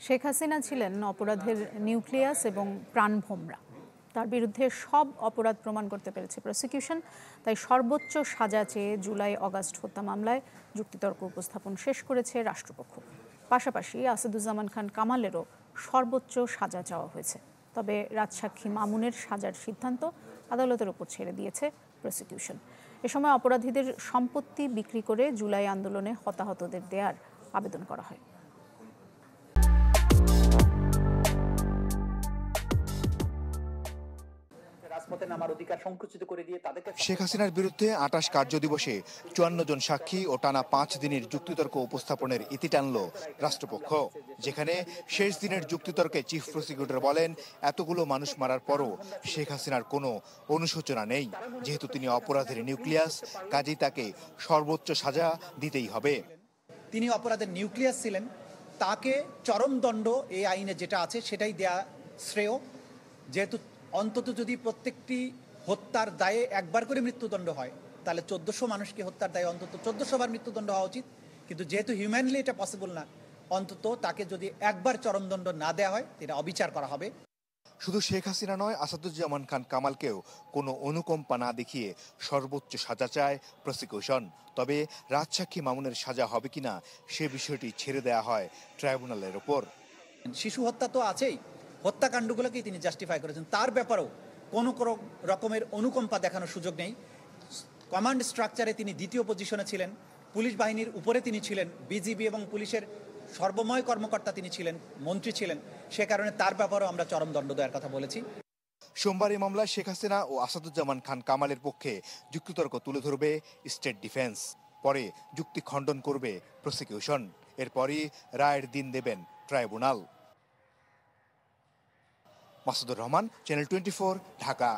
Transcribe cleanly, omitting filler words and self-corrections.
শেখ হাসিনা ছিলেন অপরাধের নিউক্লিয়াস এবং প্রাণভোমরা। তার বিরুদ্ধে সব অপরাধ প্রমাণ করতে পেরেছে প্রসিকিউশন। তাই সর্বোচ্চ সাজা চেয়ে জুলাই অগাস্ট হত্যা মামলায় যুক্তিতর্ক উপস্থাপন শেষ করেছে রাষ্ট্রপক্ষ। পাশাপাশি আসাদুজ্জামান খান কামালেরও সর্বোচ্চ সাজা চাওয়া হয়েছে। তবে রাজসাক্ষী মামুনের সাজার সিদ্ধান্ত আদালতের ওপর ছেড়ে দিয়েছে প্রসিকিউশন। এ সময় অপরাধীদের সম্পত্তি বিক্রি করে জুলাই আন্দোলনে হতাহতদের দেয়ার আবেদন করা হয়। শেখ হাসিনার বিরুদ্ধে ২৮ কার্যদিবসে ৫৪ জন সাক্ষী ও টানা ৫ দিনের যুক্তিতর্ক উপস্থাপনের ইতি টানল রাষ্ট্রপক্ষ। যেখানে শেষ দিনের যুক্তিতর্কে চিফ প্রসিকিউটর বলেন, এতগুলো মানুষ মারার পরও শেখ হাসিনার কোনো অনুশোচনা নেই। যেহেতু তিনি অপরাধের নিউক্লিয়াস, কাজেই তাকে সর্বোচ্চ সাজা দিতেই হবে। তিনি অপরাধের নিউক্লিয়াস ছিলেন, তাকে চরম দণ্ড এই আইনে যেটা আছে সেটাই দেয়া শ্রেয়। যেহেতু অন্তত যদি প্রত্যেকটি হত্যার দায়ে একবার করে মৃত্যুদণ্ড হয়, তাহলে ১৪০০ মানুষকে হত্যার দায়ে অন্তত ১৪০০ বার মৃত্যুদণ্ড হওয়া উচিত। কিন্তু যেহেতু হিউম্যানলি এটা পসিবল না, অন্তত তাকে যদি একবার চরমদণ্ড না দেওয়া হয়, এটা অবিচার করা হবে। শুধু শেখ হাসিনা নয়, আসাদুজ্জামান খান কামালকেও কোনো অনুকম্পা না দেখিয়ে সর্বোচ্চ সাজা চায় প্রসিকিউশন। তবে রাজসাক্ষী মামুনের সাজা হবে কিনা সে বিষয়টি ছেড়ে দেওয়া হয় ট্রাইব্যুনালের ওপর। শিশু হত্যা তো আছেই, হত্যাকাণ্ডগুলোকেই তিনি জাস্টিফাই করেছেন, তার ব্যাপারেও কোনো রকমের অনুকম্পা দেখানোর সুযোগ নেই। কমান্ড স্ট্রাকচারে তিনি দ্বিতীয় পজিশনে ছিলেন, পুলিশ বাহিনীর উপরে তিনি ছিলেন, বিজিবি এবং পুলিশের সর্বময় কর্মকর্তা তিনি ছিলেন, মন্ত্রী ছিলেন। সে কারণে তার ব্যাপারেও আমরা চরম দণ্ড দেওয়ার কথা বলেছি। সোমবার এই মামলায় শেখ হাসিনা ও আসাদুজ্জামান খান কামালের পক্ষে যুক্তিতর্ক তুলে ধরবে স্টেট ডিফেন্স। পরে যুক্তি খণ্ডন করবে প্রসিকিউশন। এরপরই রায়ের দিন দেবেন ট্রাইব্যুনাল। মাসুদুর রহমান, চ্যানেল 24, ঢাকা।